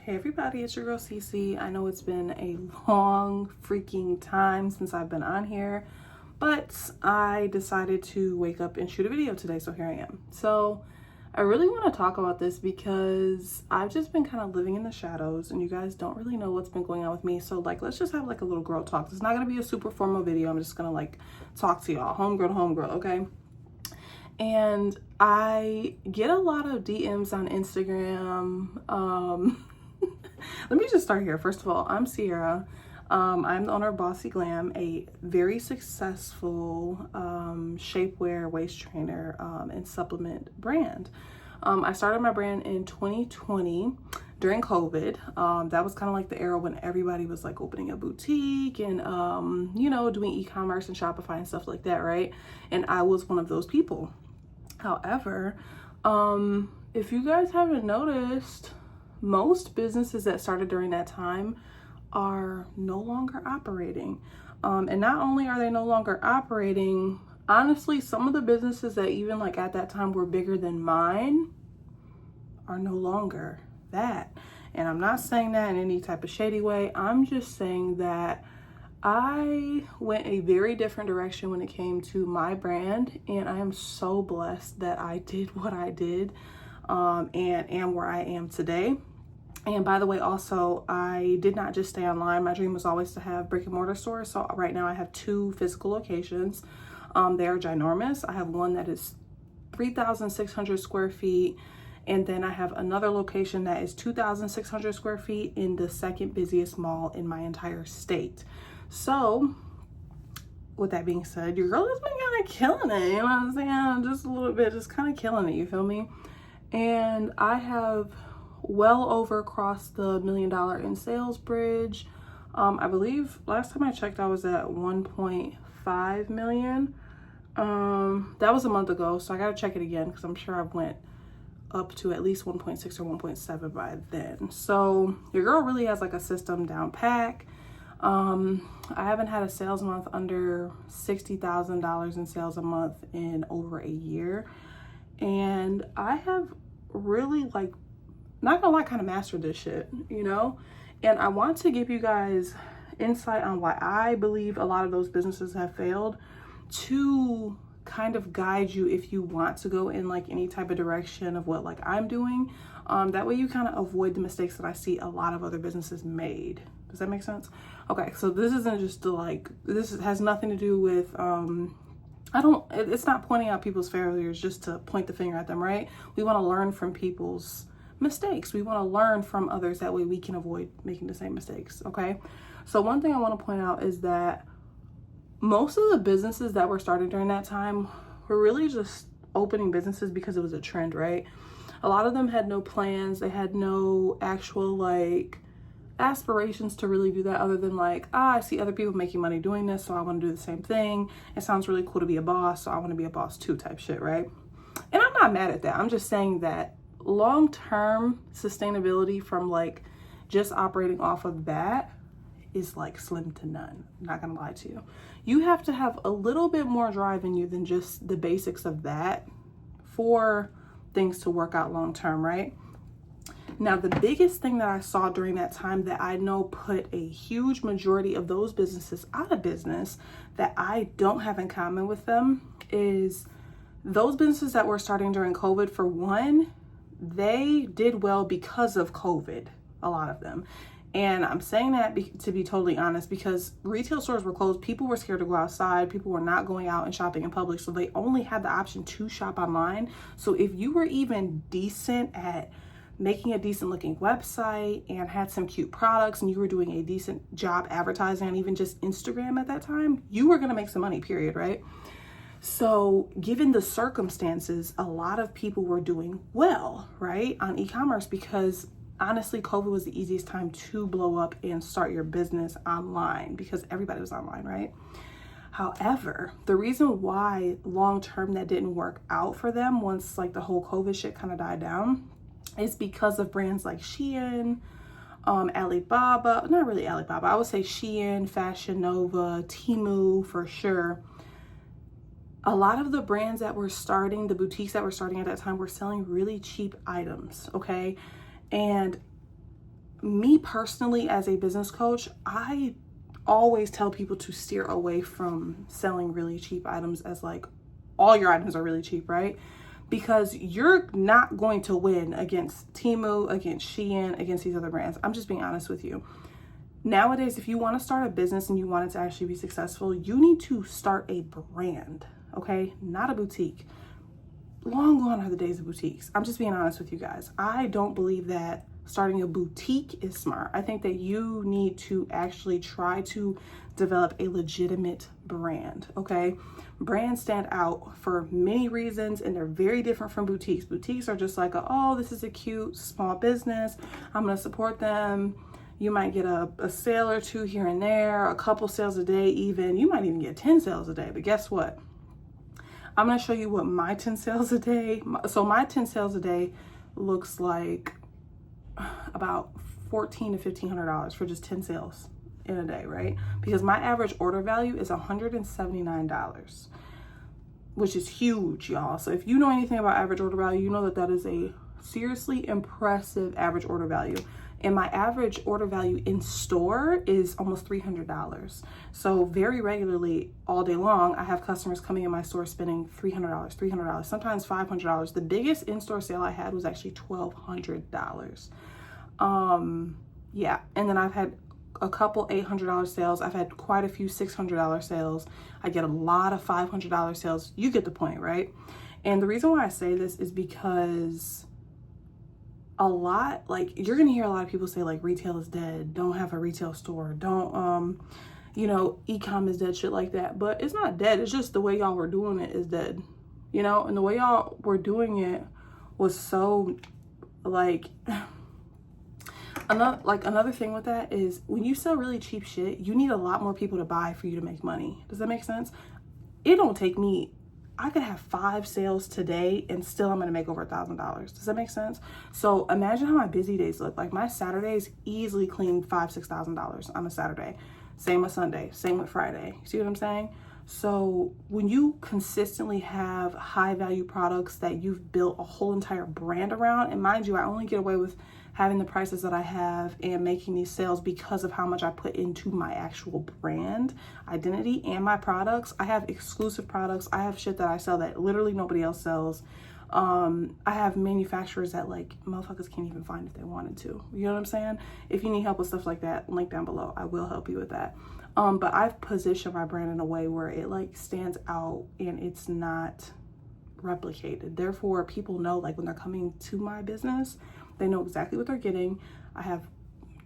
Hey everybody, it's your girl Cece. I know it's been a long freaking time since I've been on here, but I decided to wake up and shoot a video today, so here I am. So I really want to talk about this because I've just been kind of living in the shadows and you guys don't really know what's been going on with me. So let's just have a little girl talk. It's not going to be a super formal video. I'm just going to talk to y'all, homegirl to homegirl, okay? And I get a lot of DMs on Instagram. Let me just start here. First of all, I'm Sierra. I'm the owner of Bossci Glam, a very successful shapewear, waist trainer, and supplement brand. I started my brand in 2020 during COVID. That was kind of like the era when everybody was opening a boutique and, doing e-commerce and Shopify and stuff like that, right? And I was one of those people. However, if you guys haven't noticed, most businesses that started during that time are no longer operating. And not only are they no longer operating, honestly, some of the businesses that even at that time were bigger than mine are no longer that. And I'm not saying that in any type of shady way. I'm just saying that I went a very different direction when it came to my brand, and I am so blessed that I did what I did and am where I am today. And by the way, also, I did not just stay online. My dream was always to have brick and mortar stores. So right now I have 2 physical locations. They are ginormous. I have one that is 3,600 square feet. And then I have another location that is 2,600 square feet in the second busiest mall in my entire state. So with that being said, your girl has been kind of killing it, you know what I'm saying? Just a little bit, just kind of killing it, you feel me? And I have well over crossed the $1 million in sales bridge. I believe last time I checked, I was at 1.5 million. That was a month ago, so I gotta check it again because I'm sure I went up to at least 1.6 or 1.7 by then. So your girl really has a system down pack. I haven't had a sales month under $60,000 in sales a month in over a year. And I have really not gonna lie, kind of mastered this shit, you know? And I want to give you guys insight on why I believe a lot of those businesses have failed, to kind of guide you if you want to go in any type of direction of what I'm doing. That way you kind of avoid the mistakes that I see a lot of other businesses made. Does that make sense? Okay, so this isn't just this has nothing to do with it's not pointing out people's failures just to point the finger at them, right? We want to learn from people's mistakes. We want to learn from others, that way we can avoid making the same mistakes. Okay, so one thing I want to point out is that most of the businesses that were started during that time were really just opening businesses because it was a trend, right? A lot of them had no plans. They had no actual aspirations to really do that, other than I see other people making money doing this, so I want to do the same thing. It sounds really cool to be a boss, so I want to be a boss too, type shit, right? And I'm not mad at that. I'm just saying that long-term sustainability from just operating off of that is slim to none. I'm not gonna lie to you. You have to have a little bit more drive in you than just the basics of that for things to work out long-term, right? Now, the biggest thing that I saw during that time that I know put a huge majority of those businesses out of business that I don't have in common with them is those businesses that were starting during COVID. For one, they did well because of COVID, a lot of them. And I'm saying that to be totally honest, because retail stores were closed. People were scared to go outside. People were not going out and shopping in public. So they only had the option to shop online. So if you were even decent at making a decent looking website and had some cute products and you were doing a decent job advertising on even just Instagram at that time, you were going to make some money, period, right? So given the circumstances, a lot of people were doing well, right, on e-commerce, because honestly, COVID was the easiest time to blow up and start your business online because everybody was online, right? However, the reason why long-term that didn't work out for them once the whole COVID shit kind of died down is because of brands like Shein, Alibaba, not really Alibaba, I would say Shein, Fashion Nova, Temu for sure. A lot of the brands that were starting, the boutiques that were starting at that time, were selling really cheap items, okay? And me personally, as a business coach, I always tell people to steer away from selling really cheap items, as like all your items are really cheap, right? Because you're not going to win against Temu, against Shein, against these other brands. I'm just being honest with you. Nowadays, if you want to start a business and you want it to actually be successful, you need to start a brand, okay? Not a boutique. Long gone are the days of boutiques. I'm just being honest with you guys. I don't believe that starting a boutique is smart. I think that you need to actually try to develop a legitimate brand, okay? Brands stand out for many reasons, and they're very different from boutiques. Boutiques are just like, oh, this is a cute small business, I'm gonna support them. You might get a sale or two here and there, a couple sales a day even. You might even get 10 sales a day, but guess what? I'm gonna show you what my 10 sales a day, so my 10 sales a day looks like about $1,400 to $1,500 for just 10 sales in a day, right? Because my average order value is $179, which is huge, y'all. So if you know anything about average order value, you know that that is a seriously impressive average order value. And my average order value in store is almost $300. So very regularly, all day long, I have customers coming in my store spending $300, sometimes $500. The biggest in-store sale I had was actually $1,200. Yeah, and then I've had a couple $800 sales. I've had quite a few $600 sales. I get a lot of $500 sales. You get the point, right? And the reason why I say this is because a lot, like, you're gonna hear a lot of people say like retail is dead, don't have a retail store, don't you know, e-com is dead, shit like that. But it's not dead, it's just the way y'all were doing it is dead, you know. And the way y'all were doing it was so like another thing with that is when you sell really cheap shit, you need a lot more people to buy for you to make money. Does that make sense? It don't take me, I could have 5 sales today and still I'm gonna make over $1,000. Does that make sense? So imagine how my busy days look. Like my Saturdays easily clean $5,000 to $6,000 on a Saturday. Same with Sunday, same with Friday. See what I'm saying? So when you consistently have high value products that you've built a whole entire brand around, and mind you, I only get away with having the prices that I have and making these sales because of how much I put into my actual brand identity and my products. I have exclusive products. I have shit that I sell that literally nobody else sells. I have manufacturers that like motherfuckers can't even find if they wanted to. You know what I'm saying? If you need help with stuff like that, link down below. I will help you with that. But I've positioned my brand in a way where it like stands out and it's not replicated. Therefore, people know like when they're coming to my business, they know exactly what they're getting. I have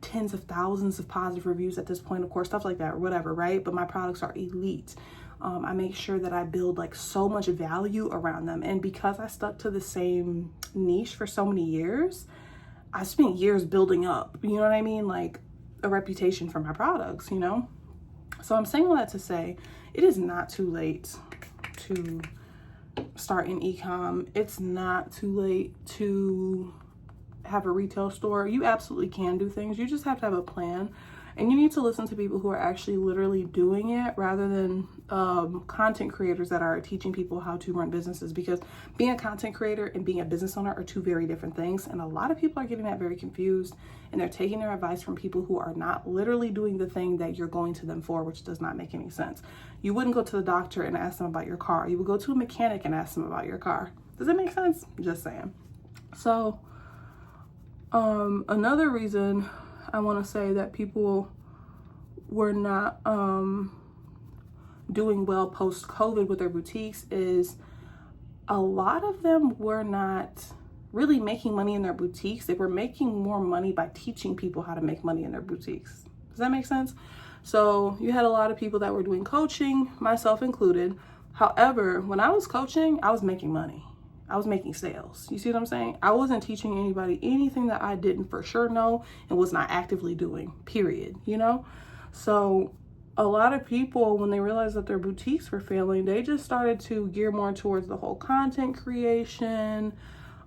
tens of thousands of positive reviews at this point, of course, stuff like that or whatever, right? But my products are elite. I make sure that I build like so much value around them. And because I stuck to the same niche for so many years, I spent years building up, you know what I mean? Like a reputation for my products, you know? So I'm saying all that to say, it is not too late to start an e-com. It's not too late to have a retail store. You absolutely can do things. You just have to have a plan. And you need to listen to people who are actually literally doing it rather than content creators that are teaching people how to run businesses, because being a content creator and being a business owner are two very different things. And a lot of people are getting that very confused, and they're taking their advice from people who are not literally doing the thing that you're going to them for, which does not make any sense. You wouldn't go to the doctor and ask them about your car. You would go to a mechanic and ask them about your car. Does that make sense? Just saying. So another reason I want to say that people were not doing well post-COVID with their boutiques is a lot of them were not really making money in their boutiques. They were making more money by teaching people how to make money in their boutiques. Does that make sense? So you had a lot of people that were doing coaching, myself included. However, when I was coaching, I was making money. I was making sales. You see what I'm saying? I wasn't teaching anybody anything that I didn't for sure know and was not actively doing, period, you know? So a lot of people, when they realized that their boutiques were failing, they just started to gear more towards the whole content creation,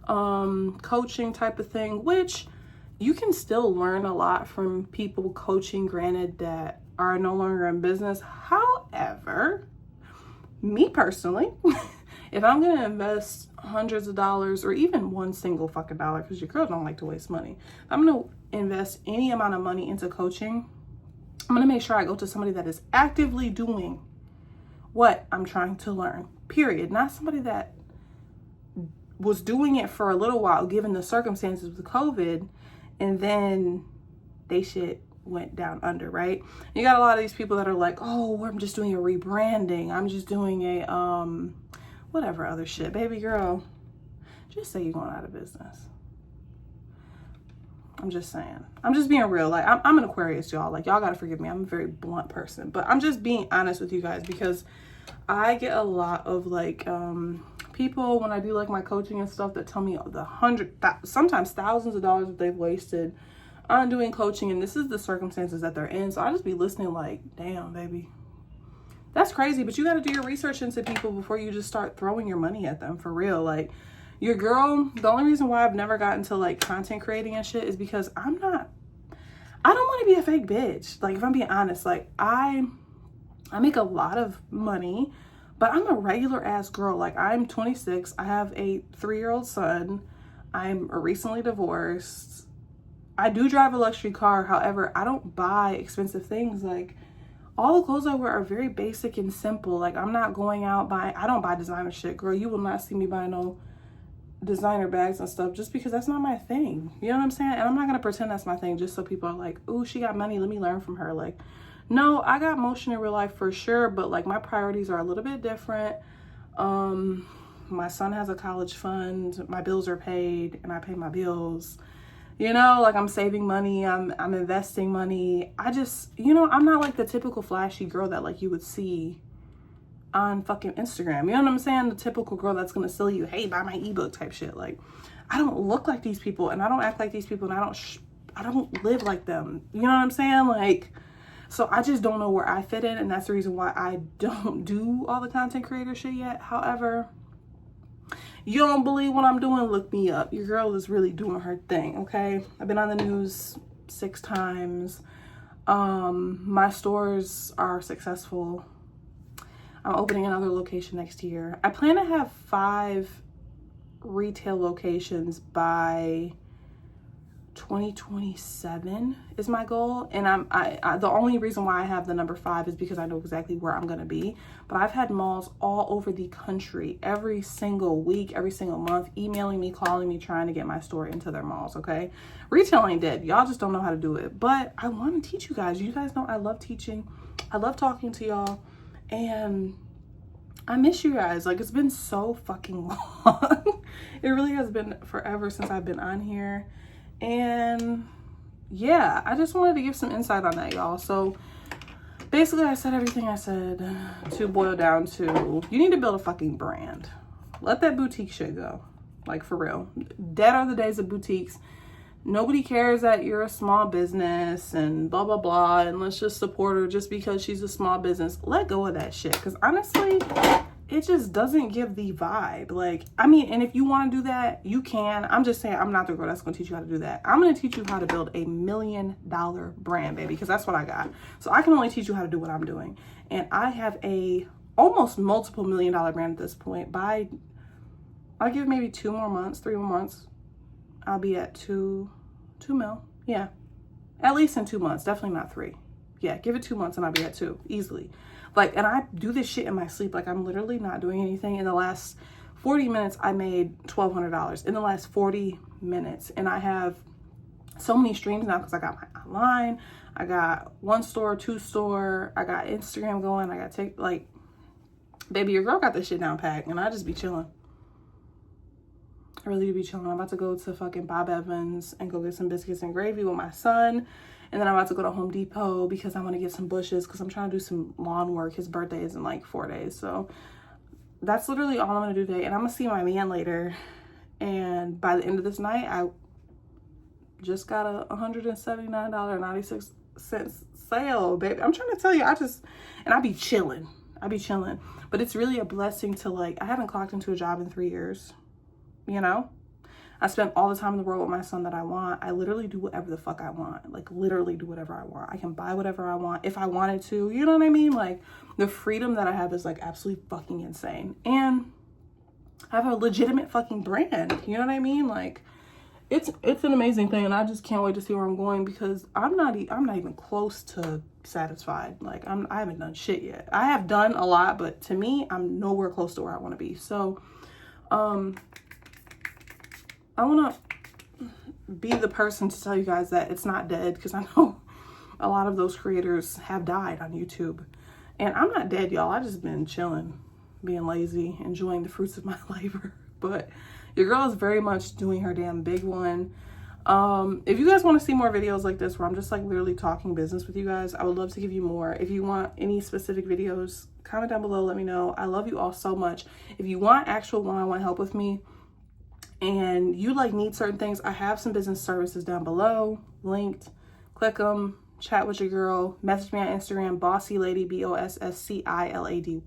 coaching type of thing, which you can still learn a lot from people coaching, granted, that are no longer in business. However, me personally, if I'm going to invest hundreds of dollars or even one single fucking dollar, because your girl don't like to waste money. I'm going to invest any amount of money into coaching. I'm going to make sure I go to somebody that is actively doing what I'm trying to learn, period. Not somebody that was doing it for a little while, given the circumstances with COVID, and then they shit went down under, right? You got a lot of these people that are like, oh, I'm just doing a rebranding. I'm just doing a, whatever other shit. Baby girl, just say you're going out of business. I'm just saying. I'm just being real. Like, I'm an Aquarius, y'all. Like, y'all got to forgive me. I'm a very blunt person. But I'm just being honest with you guys, because I get a lot of, like, people when I do, like, my coaching and stuff that tell me sometimes thousands of dollars that they've wasted on doing coaching. And this is the circumstances that they're in. So I just be listening like, damn, baby. That's crazy. But you got to do your research into people before you just start throwing your money at them, for real. Like, your girl, the only reason why I've never gotten to, like, content creating and shit is because I don't want to be a fake bitch. Like, if I'm being honest, like, I make a lot of money, but I'm a regular ass girl. Like, I'm 26. I have a 3-year-old son. I'm recently divorced. I do drive a luxury car. However, I don't buy expensive things. Like, all the clothes I wear are very basic and simple. Like, I'm not going out I don't buy designer shit. Girl, you will not see me buy no designer bags and stuff, just because that's not my thing. You know what I'm saying? And I'm not gonna pretend that's my thing just so people are like, ooh, she got money, let me learn from her. Like, no, I got motion in real life for sure, but, like, my priorities are a little bit different. My son has a college fund, my bills are paid, and I pay my bills. You know, like, I'm saving money, I'm investing money. I just, you know, I'm not like the typical flashy girl that, like, you would see on fucking Instagram. You know what I'm saying? The typical girl that's gonna sell you, hey, buy my ebook type shit. Like, I don't look like these people, and I don't act like these people, and I don't live like them. You know what I'm saying? Like, so I just don't know where I fit in, and that's the reason why I don't do all the content creator shit yet. However, you don't believe what I'm doing, look me up. Your girl is really doing her thing, okay? I've been on the news 6 times. My stores are successful. I'm opening another location next year. I plan to have 5 retail locations by 2027 is my goal. And I the only reason why I have the number 5 is because I know exactly where I'm going to be. But I've had malls all over the country every single week, every single month, emailing me, calling me, trying to get my store into their malls, okay? Retail ain't dead. Y'all just don't know how to do it. But I want to teach you guys. You guys know I love teaching. I love talking to y'all. And I miss you guys. Like, it's been so fucking long. It really has been forever since I've been on here. And yeah, I just wanted to give some insight on that, y'all. So basically, I said everything I said to boil down to, you need to build a fucking brand. Let that boutique shit go. Like, for real. Dead are the days of boutiques. Nobody cares that you're a small business and blah, blah, blah. And let's just support her just because she's a small business. Let go of that shit. Because honestly, it just doesn't give the vibe. Like, I mean, and if you want to do that, you can. I'm just saying, I'm not the girl that's going to teach you how to do that. I'm going to teach you how to build $1 million brand, baby. Because that's what I got. So I can only teach you how to do what I'm doing. And I have a almost multiple $1 million brand at this point. I'll give maybe 2 more months, 3 more months. I'll be at 2 mil. Yeah. At least in 2 months. Definitely not 3. Yeah. Give it 2 months and I'll be at 2 easily. Like, and I do this shit in my sleep. Like, I'm literally not doing anything. In the last 40 minutes, I made $1,200 in the last 40 minutes. And I have so many streams now because I got my online. I got 1 store, 2 store. I got Instagram going. I got like, baby, your girl got this shit down packed and I just be chilling. I really do be chilling. I'm about to go to fucking Bob Evans and go get some biscuits and gravy with my son. And then I'm about to go to Home Depot because I want to get some bushes because I'm trying to do some lawn work. His birthday is in like 4 days. So that's literally all I'm going to do today. And I'm going to see my man later. And by the end of this night, I just got a $179.96 sale, baby. I'm trying to tell you, and I be chilling. But it's really a blessing to, like, I haven't clocked into a job in 3 years. You know, I spend all the time in the world with my son that I want. I literally do whatever the fuck I want. Like, literally do whatever I want. I can buy whatever I want if I wanted to. You know what I mean? Like, the freedom that I have is, like, absolutely fucking insane. And I have a legitimate fucking brand. You know what I mean? Like, it's an amazing thing, and I just can't wait to see where I'm going, because I'm not even close to satisfied. Like, I haven't done shit yet. I have done a lot, but to me, I'm nowhere close to where I want to be. So I want to be the person to tell you guys that it's not dead, because I know a lot of those creators have died on YouTube, and I'm not dead, y'all. I just been chilling, being lazy, enjoying the fruits of my labor. But your girl is very much doing her damn big one. If you guys want to see more videos like this, where I'm just like literally talking business with you guys, I would love to give you more. If you want any specific videos, comment down below, let me know. I love you all so much. If you want actual one-on-one help with me, and you like need certain things, I have some business services down below, linked. Click them, chat with your girl, message me on Instagram, Bossci Lady, BOSSCILADY.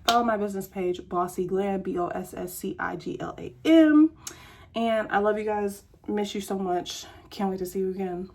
Follow my business page, Bossci Glam, BOSSCIGLAM. And I love you guys. Miss you so much. Can't wait to see you again.